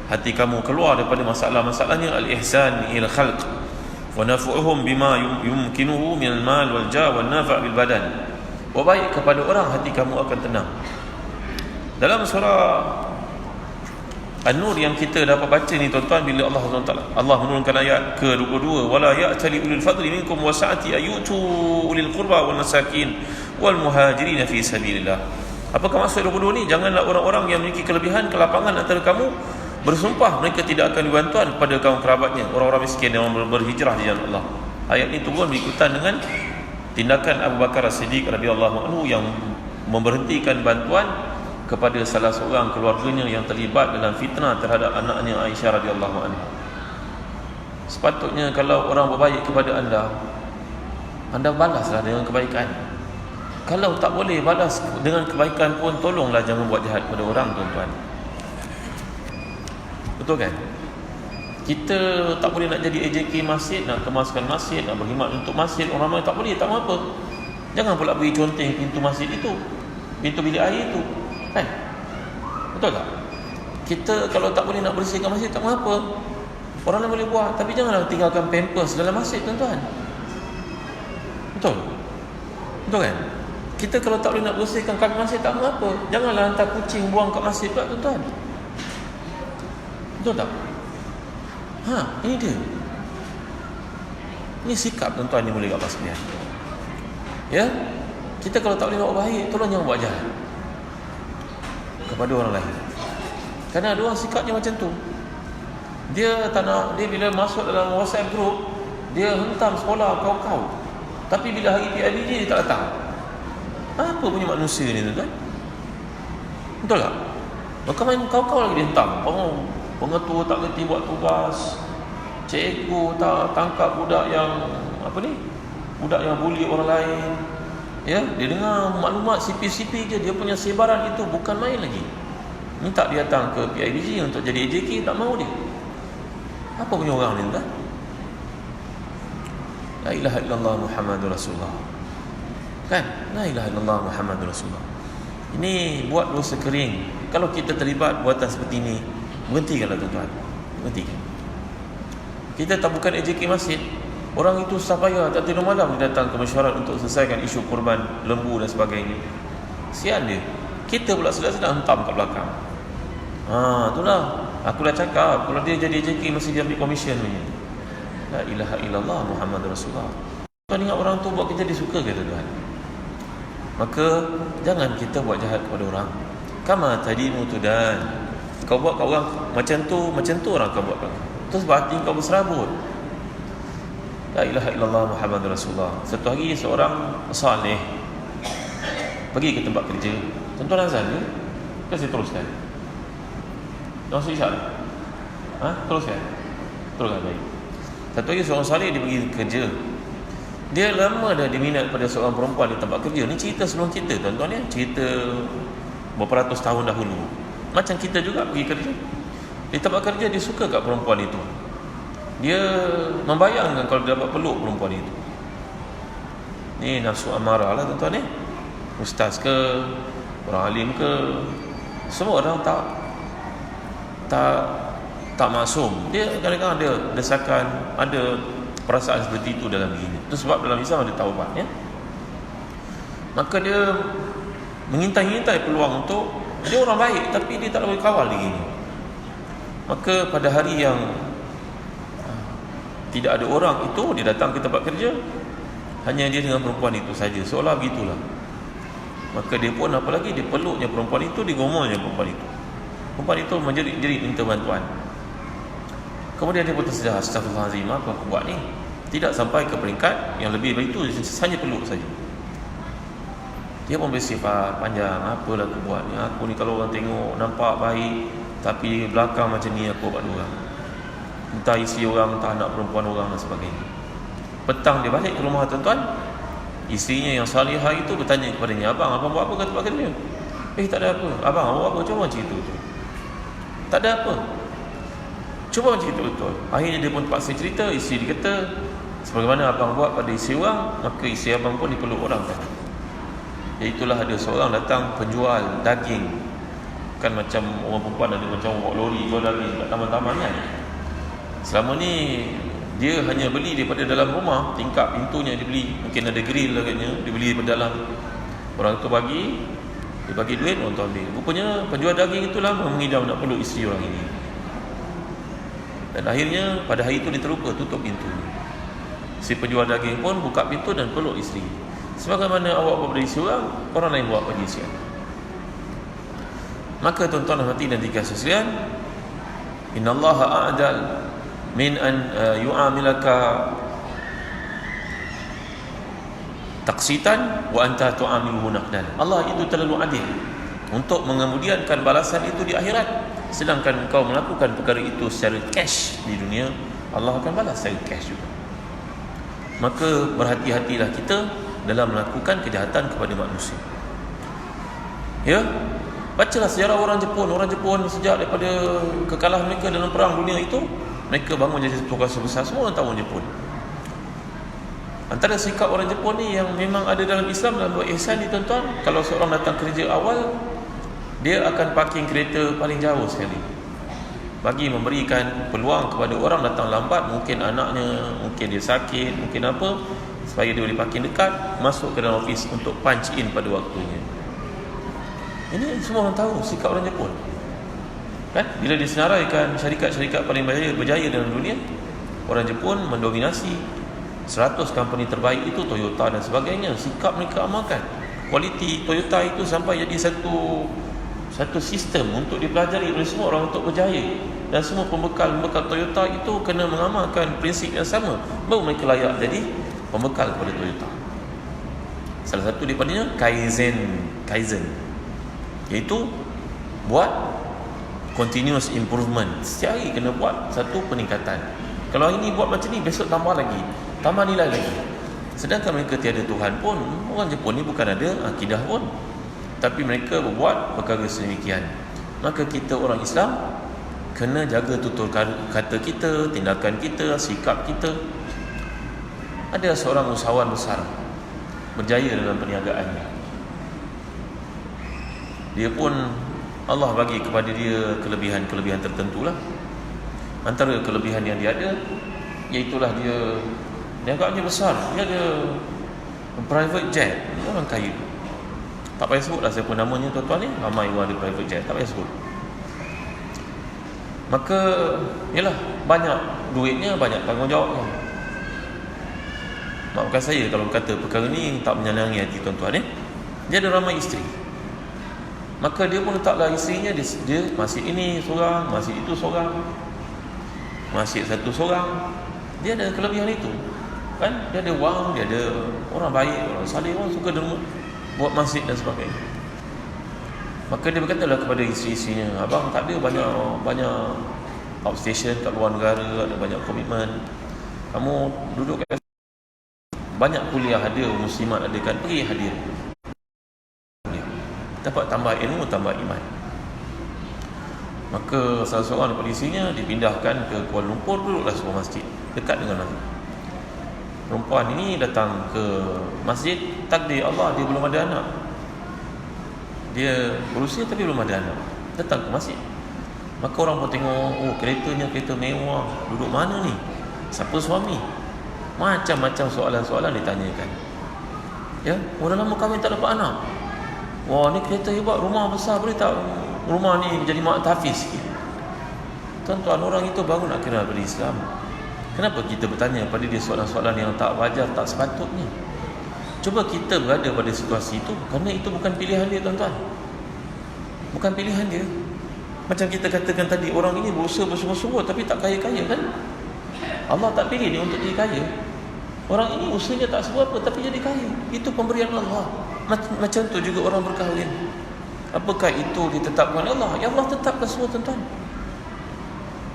hati kamu keluar daripada masalah-masalahnya, al-ihsan ila khalq wa nafu'uhum bima yumkinuhu minal mal wal jah wal nafa' bil badan. Baik kepada orang, hati kamu akan tenang. Dalam surah An-Nur yang kita dapat baca ni tuan-tuan, bila Allah menurunkan ayat ke-22, wala ya'tali ulul fadli minkum wasa'ati ayutu ulil qurba wal masakin wal muhajirin fi sabilillah. Apakah maksud 22 ni? Janganlah orang-orang yang memiliki kelebihan, kelapangan antara kamu bersumpah mereka tidak akan dibantuan kepada kaum kerabatnya, orang-orang miskin yang berhijrah di jalan Allah. Ayat ini turun berikutan dengan tindakan Abu Bakar As-Siddiq radhiyallahu anhu yang memberhentikan bantuan kepada salah seorang keluarganya yang terlibat dalam fitnah terhadap anaknya Aisyah radhiyallahu anha. Sepatutnya kalau orang berbaik kepada anda balaslah dengan kebaikan. Kalau tak boleh balas dengan kebaikan pun, tolonglah jangan buat jahat pada orang, tuan-tuan. Betul kan? Kita tak boleh nak jadi AJK masjid, nak kemaskan masjid, nak berkhidmat untuk masjid, orang ramai tak boleh, tak apa. Jangan pula beri conteng pintu masjid itu, pintu bilik air itu, kan? Betul tak? Kita kalau tak boleh nak bersihkan masjid, tak apa. Orang lain boleh buat, tapi janganlah tinggalkan pampers dalam masjid, tuan-tuan. Betul? Betul kan? Kita kalau tak boleh nak bersihkan kaki masjid, tak apa. Janganlah hantar kucing buang kat masjid pula, tuan-tuan. Betul tak? Ini dia. Ini sikap, tuan-tuan, yang boleh kat sekalian. Ya? Kita kalau tak boleh nak buat baik, tolong jangan buat jahat kepada orang lain. Kerana ada orang sikapnya macam tu. Dia tak nak, dia bila masuk dalam WhatsApp group, dia hentam sekolah kau-kau. Tapi bila hari PIBG dia tak datang. Apa punya manusia ni, tuan-tuan? Betul tak? Maka main kau-kau lagi dia hentam. pengetua tak kerti buat tugas, cikgu tak tangkap budak yang budak yang bully orang lain. Ya, dia dengar maklumat CP-CP je, dia punya sebaran itu bukan main lagi. Minta dia datang ke PIBG untuk jadi AJK, tak mau dia. Apa punya orang ni tuan? La ilaha illallah Muhammadur Rasulullah. Kan? La ilaha illallah Muhammadur Rasulullah. Ini buat dosa kering. Kalau kita terlibat buatan seperti ini, berhentikanlah tuan-tuan. Berhentikan. Kita tak bukan AJK masjid. Orang itu susah payah, tak tidur malam dia datang ke mesyuarat untuk selesaikan isu korban lembu dan sebagainya. Sian dia. Kita pula sedang hentam kat belakang. Itulah. Aku dah cakap, kalau dia jadi AJK mesti dia ambil komisen punya. La ilaha illallah Muhammadur Rasulullah. Tuan ingat orang tu buat kita disuka ke tuan? Maka jangan kita buat jahat kepada orang. Kama tadimu tudan. Kau buat kat orang macam tu orang kau buat kat kau. Terus hati kau berserabut. La ilaha illallah Muhammadur Rasulullah. Satu hari seorang salih pergi ke tempat kerja. Tuan-tuan azan ke? Ke saya teruskan? Masuk isyak? Teruskan? Teruskan baik. Satu hari seorang salih dia pergi kerja. Dia lama dah diminat pada seorang perempuan di tempat kerja. Ni cerita sebelum kita tuan-tuan ya. Cerita beberapa ratus tahun dahulu. Macam kita juga pergi kerja. Di tempat kerja dia suka kat perempuan itu. Dia membayangkan kalau dia dapat peluk perempuan itu. Ni nafsu amarah lah tuan-tuan ni. Ustaz ke, orang alim ke, semua orang tak maksum. Dia kadang-kadang ada desakan, ada perasaan seperti itu dalam diri. Itu sebab dalam Islam ada taubat ya. Maka dia mengintai peluang untuk, dia orang baik tapi dia tak boleh kawal diri. Maka pada hari yang tidak ada orang itu, dia datang ke tempat kerja, hanya dia dengan perempuan itu saja, seolah begitulah. Maka dia pun apalagi dia peluknya perempuan itu, digomolnya perempuan itu. Perempuan itu menjerit-jerit minta bantuan. Kemudian dia pun tersedar, astagfirullahaladzim, apa aku buat ni? Tidak sampai ke peringkat yang lebih dari itu, hanya peluk saja. Dia pun bersifat panjang, apalah aku buat ni? Aku ni kalau orang tengok nampak baik, tapi belakang macam ni aku buat orang. Entah isi orang, entah anak perempuan orang dan sebagainya. Petang dia balik ke rumah tuan-tuan, isterinya yang salihah itu bertanya kepadanya, abang buat apa kat tempat kerja? Tak ada apa. Abang buat apa? Cuba cerita betul. Tak ada apa. Cuba cerita betul. Akhirnya dia pun terpaksa cerita. Isteri dia kata, sebagaimana abang buat pada isteri orang, maka isteri abang pun dipeluk orang tadi. Iaitulah ada seorang datang penjual daging. Kan macam orang perempuan ada macam bawa lori jual daging kat taman-taman kan. Selama ni dia hanya beli daripada dalam rumah, tingkap pintunya dia beli, mungkin ada grill agaknya, dia beli daripada dalam. Orang tu dia bagi duit, orang tu ambil. Rupanya penjual daging itulah mengidam nak peluk isteri orang ini. Dan akhirnya pada hari itu dia terlupa tutup pintu. Si penjual daging pun buka pintu dan peluk isteri. Sebagaimana awak buat pada isteri orang lain buat pada isteri. Maka tuan-tuan hati dan dikasih sekalian, innallaha a'dal min an yu'amilaka taksitan wa anta tu'amiluhu naqdan. Allah itu terlalu adil untuk mengemudiankan balasan itu di akhirat. Sedangkan kau melakukan perkara itu secara cash di dunia, Allah akan balas secara cash juga. Maka berhati-hatilah kita dalam melakukan kejahatan kepada manusia. Ya, bacalah sejarah orang Jepun. Orang Jepun sejak daripada kekalahan mereka dalam perang dunia itu, mereka bangun jadi satu kuasa besar. Semua orang tahu orang Jepun. Antara sikap orang Jepun ni yang memang ada dalam Islam, dalam buat ihsan ni tuan-tuan, kalau seorang datang kerja awal, dia akan parking kereta paling jauh sekali, bagi memberikan peluang kepada orang datang lambat, mungkin anaknya, mungkin dia sakit, mungkin apa, supaya dia boleh parking dekat, masuk ke dalam office untuk punch in pada waktunya. Ini semua orang tahu sikap orang Jepun kan. Bila disenaraikan syarikat-syarikat paling berjaya dalam dunia, orang Jepun mendominasi 100 company terbaik itu, Toyota dan sebagainya. Sikap mereka amalkan. Kualiti Toyota itu sampai jadi satu sistem untuk dipelajari oleh semua orang untuk berjaya. Dan semua pembekal Toyota itu kena mengamalkan prinsip yang sama, baru mereka layak jadi pembekal kepada Toyota. Salah satu daripadanya Kaizen, iaitu buat continuous improvement. Setiap hari kena buat satu peningkatan. Kalau hari ni buat macam ni, besok tambah lagi, tambah nilai lagi. Sedangkan mereka tiada Tuhan pun. Orang Jepun ni bukan ada akidah pun, tapi mereka berbuat perkara sedemikian. Maka kita orang Islam kena jaga tutur kata kita, tindakan kita, sikap kita. Ada seorang usahawan besar berjaya dalam perniagaannya. Dia pun Allah bagi kepada dia kelebihan-kelebihan tertentu lah. Antara kelebihan yang dia ada, iaitulah dia niagaannya besar. Dia ada private jet. Dia orang kaya. Tak payah sebut lah siapa namanya tuan-tuan ni. Ramai orang ada private jet, tak payah sebut. Maka yalah, banyak duitnya, banyak tanggungjawabnya. Maafkan saya kalau kata perkara ni tak menyenangi hati tuan-tuan. Dia ada ramai isteri. Maka dia pun letaklah isterinya dia masjid ini seorang, masjid itu seorang, masjid satu seorang. Dia ada kelebihan itu kan. Dia ada wang, dia ada orang baik, orang saleh, orang suka derma, buat masjid dan sebagainya. Maka dia berkatalah kepada isteri-isterinya, abang tak ada banyak outstation kat luar negara, ada banyak komitmen, kamu duduk kat banyak kuliah ada, muslimat ada kan, pergi hadir, dapat tambah ilmu, tambah iman. Maka salah seorang daripada isinya dipindahkan ke Kuala Lumpur, duduklah sebuah masjid dekat dengan masjid. Perempuan ini datang ke masjid, takdir Allah dia belum ada anak. Dia berusia tapi belum ada anak. Datang ke masjid. Maka orang pun tengok, oh keretanya kereta mewah, duduk mana ni? Siapa suami? Macam-macam soalan-soalan ditanyakan. Ya, dah lama kahwin tak dapat anak. Wah, ni kereta hebat, rumah besar, boleh tak rumah ni jadi mak tahfiz sikit? Tuan-tuan, orang itu baru nak kenal pada Islam. Kenapa kita bertanya pada dia soalan-soalan yang tak wajar, tak sepatutnya? Cuba kita berada pada situasi itu, kerana itu bukan pilihan dia, tuan-tuan. Bukan pilihan dia. Macam kita katakan tadi, orang ini berusaha bersungguh-sungguh tapi tak kaya-kaya kan? Allah tak pilih dia untuk jadi kaya. Orang ini usahanya tak seberapa tapi jadi kaya. Itu pemberian Allah. Macam tu juga orang berkahwin. Apakah itu ditetapkan Allah? Ya Allah tetapkan semua, tuan-tuan.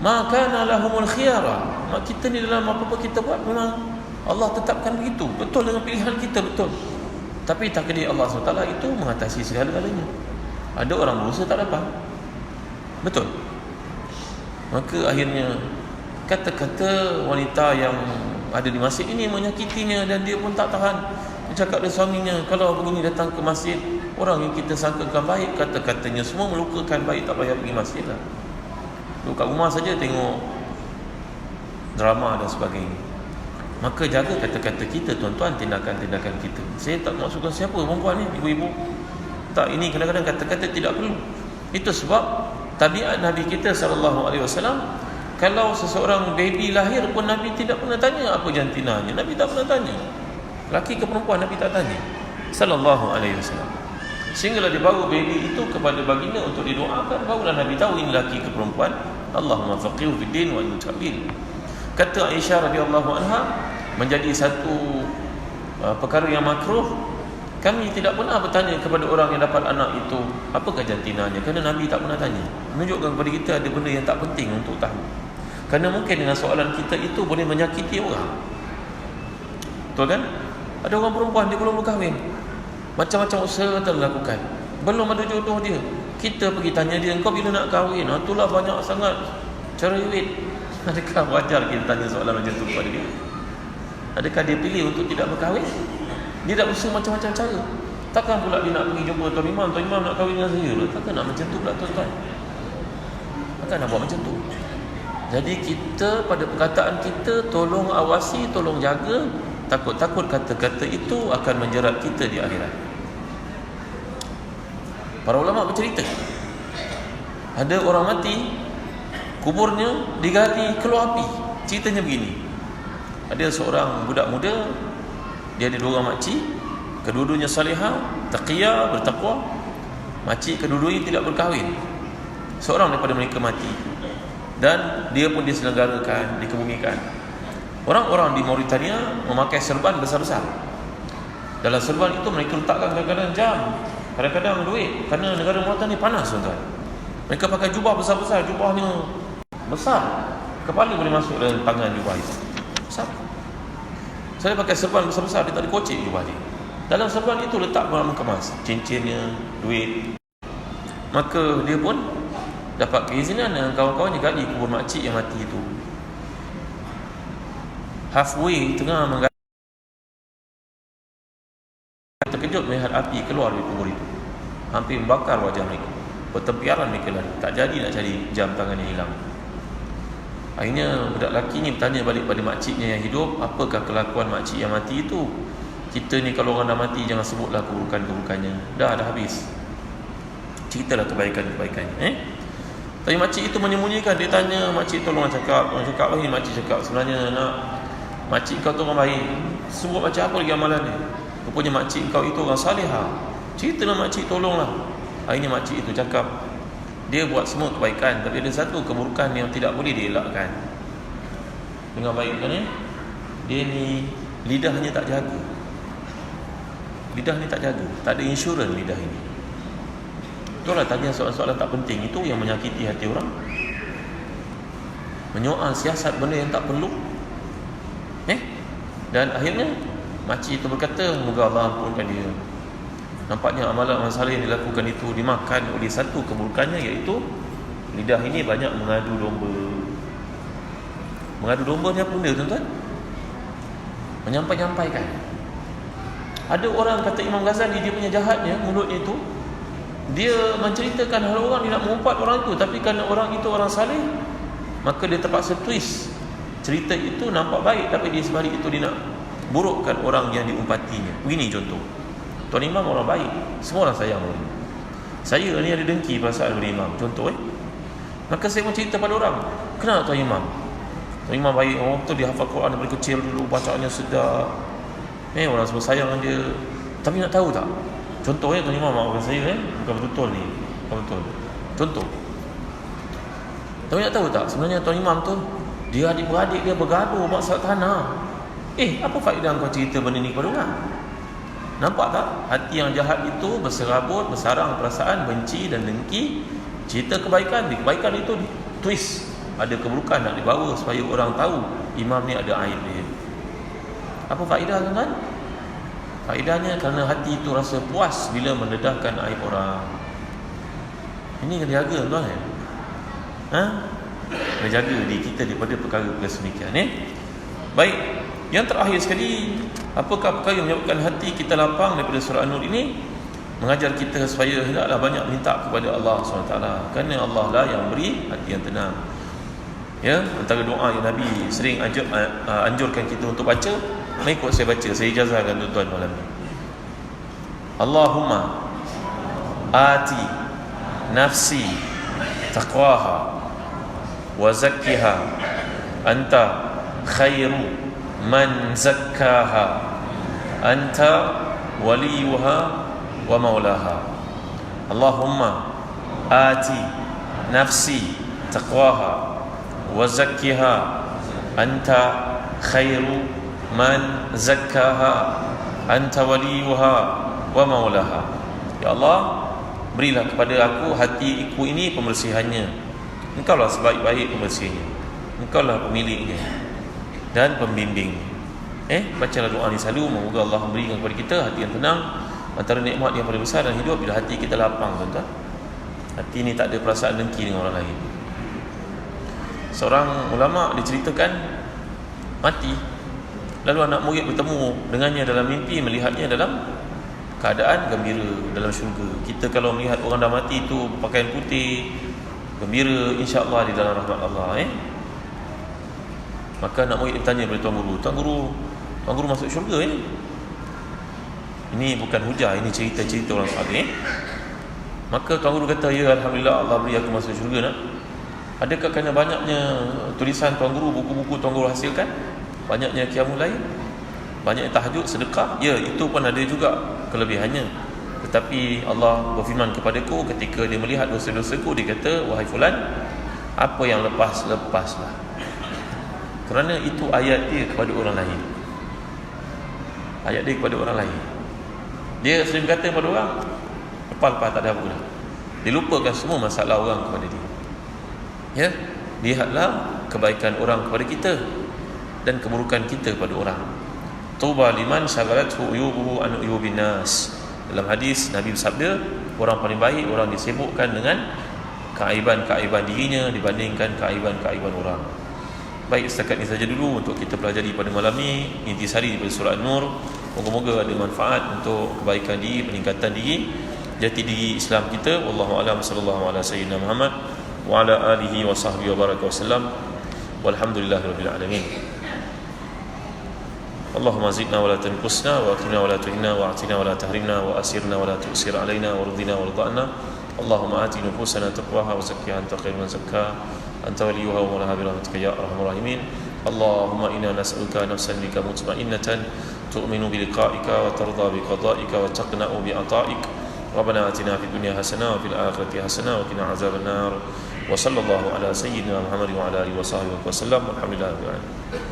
Maka lahumul khiyara. Kita ni dalam apa-apa kita buat, memang Allah tetapkan begitu. Betul dengan pilihan kita, betul. Tapi takdir Allah SWT itu mengatasi segala-galanya. Ada orang berusaha tak dapat, betul. Maka akhirnya kata-kata wanita yang ada di masjid ini menyakitinya, dan dia pun tak tahan. Dia cakap dengan suaminya, kalau begini datang ke masjid, orang yang kita sangkakan baik, kata-katanya semua melukakan baik, tak payah pergi masjid lah. Duduk kat rumah saja tengok drama dan sebagainya. Maka jaga kata-kata kita, tuan-tuan, tindakan-tindakan kita. Saya tak maksudkan siapa perempuan ni, ibu-ibu. Tak, ini kadang-kadang kata-kata tidak perlu. Itu sebab tabiat Nabi kita SAW, kalau seseorang baby lahir pun Nabi tidak pernah tanya apa jantinanya. Nabi tak pernah tanya. Laki ke perempuan Nabi tak tanya. SAW. Sehinggalah dia bawa baby itu kepada baginda untuk didoakan, barulah Nabi tahu ini laki ke perempuan. Allahumma faqihu fid din wa ta'wil. Kata Aisyah radhiyallahu anha, menjadi satu perkara yang makruh, kami tidak pernah bertanya kepada orang yang dapat anak itu apakah jantinanya, kerana Nabi tak pernah tanya. Menunjukkan kepada kita ada benda yang tak penting untuk tahu. Kerana mungkin dengan soalan kita itu boleh menyakiti orang. Betul kan? Ada orang perempuan, dia belum berkahwin, macam-macam usaha telah lakukan, belum ada jodoh dia. Kita pergi tanya dia, engkau bila nak kahwin? Itulah banyak sangat cerewet. Adakah wajar kita tanya soalan macam tu kepada dia? Adakah dia pilih untuk tidak berkahwin? Dia dah usaha macam-macam cara. Takkan pula dia nak pergi jumpa Tuan Imam nak kahwin dengan saya. Takkan nak macam tu pula, tuan-tuan. Takkan nak buat macam tu. Jadi kita pada perkataan kita, tolong awasi, tolong jaga. Takut-takut kata-kata itu akan menjerat kita di akhirat. Para ulama bercerita, ada orang mati, kuburnya digali keluar api. Ceritanya begini, ada seorang budak muda, dia ada dua orang makcik, kedua-duanya salihah, taqiyah, bertakwa. Makcik kedua-duanya tidak berkahwin. Seorang daripada mereka mati, dan dia pun diselenggarakan, dikebumikan. Orang-orang di Mauritania memakai serban besar-besar. Dalam serban itu mereka letakkan kadang-kadang jam, kadang-kadang duit, kerana negara Mauritania panas, tuan-tuan. Mereka pakai jubah besar-besar, jubahnya besar, kepala boleh masuk dalam tangan jubah itu, besar. Saya pakai serban besar-besar, dia tak ada kocik jubah dia. Dalam serban itu letak barang kemas, cincinnya, duit. Maka dia pun dapat keizinan dengan kawan-kawannya gali kubur makcik yang mati itu. Halfway tengah menggali, terkejut melihat api keluar dari kubur itu, hampir membakar wajah mereka. Bertempiaran mereka lari, tak jadi nak cari jam tangannya hilang. Akhirnya budak lelaki ni bertanya balik pada makciknya yang hidup, apakah kelakuan makcik yang mati itu? Kita ni kalau orang dah mati jangan sebutlah keburukan-keburukannya. Dah habis. Ceritalah kebaikan-kebaikannya. Tapi makcik itu menyembunyikan. Dia tanya makcik, tolong cakap. Orang cakap, wahai makcik cakap, sebenarnya nak makcik kau tu orang baik. Sebut macam apa lagi amalan dia? Rupanya makcik kau itu orang salihah. Ceritalah makcik, tolonglah. Akhirnya makcik itu cakap, dia buat semua kebaikan, tapi ada satu keburukan yang tidak boleh dielakkan. Dengar baik kan ya? Dia ni lidahnya tak jaga. Lidah ni tak jaga, tak ada insurans lidah ini. Itulah tanya soalan-soalan tak penting itu yang menyakiti hati orang. Menyoal siasat benda yang tak perlu. Dan akhirnya makcik itu berkata, moga Allah ampunkan dia. Nampaknya amalan saleh yang dilakukan itu dimakan oleh satu keburukannya, iaitu lidah ini banyak mengadu domba. Mengadu domba ni apa benda tuan-tuan? Menyampaikan. Ada orang kata Imam Ghazali, dia punya jahatnya mulutnya itu, dia menceritakan hal orang, dia nak mengumpat orang itu, tapi kerana orang itu orang saleh, maka dia terpaksa twist cerita itu nampak baik, tapi di sebalik itu dia nak burukkan orang yang diumpatinya. Begini contoh, Tuan Imam orang baik, semua orang sayang orang. Saya ni ada dengki perasaan pada Imam, contoh maka saya pun cerita pada orang, kenapa Tuan Imam? Tuan Imam baik, orang tu dia hafal Quran dari kecil dulu, bacaannya sedap, orang semua sayang dengan dia. Tapi nak tahu tak, contohnya Tuan Imam maafkan saya, bukan betul ni, bukan betul. Contoh, tapi nak tahu tak, sebenarnya Tuan Imam tu, dia adik-beradik dia bergaduh masalah tanah. Apa faedah kau cerita benda ni kepada orang? Nampak tak? Hati yang jahat itu berserabut, bersarang perasaan benci dan dengki. Cerita kebaikan, di kebaikan itu di twist, ada keburukan nak dibawa supaya orang tahu imam ni ada aib dia. Apa faedah tuan-tuan? Faedahnya kerana hati itu rasa puas bila mendedahkan aib orang. Ini kena jaga tuan-tuan. Kena jaga diri kita daripada perkara-perkara semikian. Baik, yang terakhir sekali, apakah perkara yang menyebabkan hati kita lapang daripada surah An-Nur ini? Mengajar kita supaya hendaklah banyak minta kepada Allah SWT, kerana Allah lah yang beri hati yang tenang. Antara doa yang Nabi sering anjurkan kita untuk baca, mengikut saya baca, saya ijazahkan tuan-tuan malam ni. Allahumma ati nafsi taqwaha wa zakkiha anta khairu man zakkaha anta waliyuha wa maulaha. Allahumma ati nafsi taqwaha wa zakkiha anta khairu man zakkaha anta waliyuha wa maulaha. Ya Allah, berilah kepada aku hatiku ini pembersihannya. Engkaulah sebaik-baik pembersihnya, Engkaulah pemiliknya dan pembimbingnya. Bacalah doa ni selalu, semoga Allah memberikan kepada kita hati yang tenang. Antara nikmat yang paling besar dalam hidup bila hati kita lapang, tuan-tuan. Hati ni tak ada perasaan dengki dengan orang lain. Seorang ulama diceritakan mati, lalu anak murid bertemu dengannya dalam mimpi, melihatnya dalam keadaan gembira dalam syurga. Kita kalau melihat orang dah mati itu berpakaian putih, gembira, insya-Allah di dalam rahmat Allah. Maka anak murid bertanya kepada tuan guru masuk syurga Ini bukan hujah, ini cerita-cerita orang saleh. Maka tuan guru kata, ya alhamdulillah Allah beri aku masuk syurga nak. Adakah kerana banyaknya tulisan tuan guru, buku-buku tuan guru hasilkan, banyaknya qiyamul lail, banyaknya tahajud, sedekah? Ya, itu pun ada juga kelebihannya. Tetapi Allah berfirman kepadaku ketika dia melihat dosa-dosaku, dia kata, wahai fulan, apa yang lepas, lepaslah. Kerana itu ayat dia kepada orang lain. Ayat dia kepada orang lain. Dia sering berkata kepada orang, lepas tak ada apa dah. Dia lupakan semua masalah orang kepada dia. Ya, lihatlah kebaikan orang kepada kita dan keburukan kita pada orang. Tuba liman syaghalathu uyubuhu an uyubin nas. Dalam hadis Nabi bersabda, orang paling baik orang disibukkan dengan keaiban-keaiban dirinya dibandingkan keaiban-keaiban orang. Baik, setakat ini saja dulu untuk kita pelajari pada malam ni, intisari daripada surah An-Nur. Moga-moga ada manfaat untuk kebaikan diri, peningkatan diri, jati diri Islam kita. Wallahu a'lam, sallallahu ala sayyidina Muhammad wa ala alihi wa sahbihi wa baraka wasallam. Walhamdulillahirabbil alamin. Allahumma zidna wa la tanqusna wa akrimna wa la tuhinna wa atina wa la tahrimna wa asirna wa la tu'sir alaina wa ridina wa ridana. Allahumma ati nufusana taqwaha wa zakkiha anta khairun man zakkaha anta waliyuha wa mawlaha bi rahmatika ya arhamar rahimin. Allahumma inna nas'aluka nafsan bika mutma'innatan tu'minu bi liqa'ika wa tarda bi qada'ika wa taqna'u bi ata'ik. Rabbana atina fid dunya hasanah wa fil akhirati hasanah wa qina azaban nar. Wa sallallahu ala sayyidina Muhammad wa ala alihi wa sahbihi wa sallam. Walhamdulillahirabbil alamin.